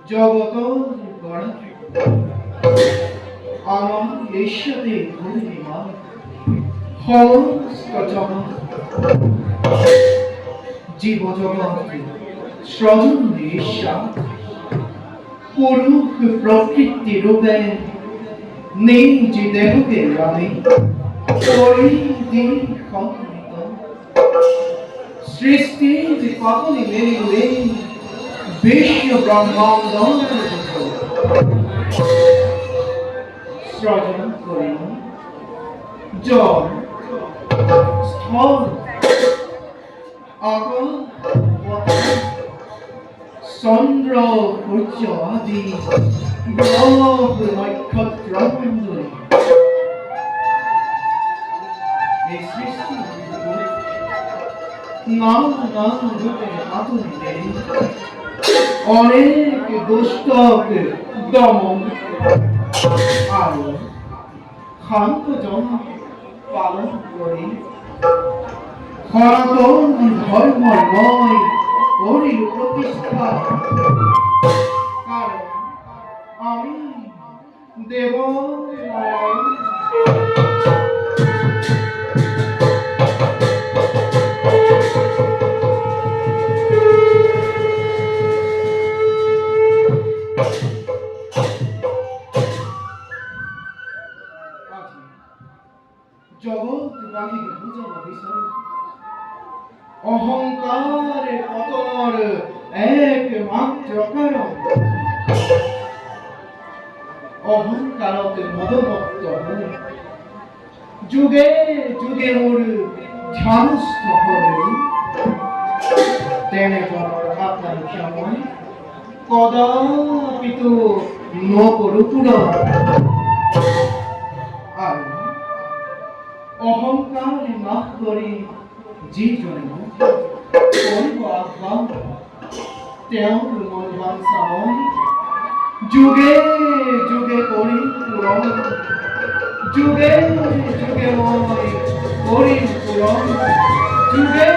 জগত গড়া আমার ঈশ্বরে পূর্ণিমা সমস্ত জগৎ জীব জগৎ সৃজন ঈশ্বর পুরুষ প্রকৃতি রূপে নিজ দেহকে আমি পরিধি সংহিত সৃষ্টির কতনি মেলে বিশ্ব ব্রহ্মাণ্ড সৃজন করিল জল স্থল আকাশ চন্দ্র সূর্য আদি গ্রহ নক্ষত্র মণ্ডলী এই সৃষ্টি নানা রূপে আধুনিকে অনেক দুষ্টক দমন আর শান্ত জন পালন করে সনাতন ধর্মময় করিল প্রতিষ্ঠা কারণ আমি দেব নারায়ণ জগৎ বাঁধিকে বুঝানো বিষয় অহংকার পতনর একমাত্র কারণ অহংকারতে মদমত্ত হলে যুগে যুগে মোর ধ্যানস্থ হলে তেনে আপনার সময় কদাপিত নকরুপুর আর অহংকার না করে যে জন্য করিব আহ্বান তেওঁৰ মন বাঞ্ছা মই যুগে যুগে করি পূরণ যুগে যুগে মই করি পূরণ যুগে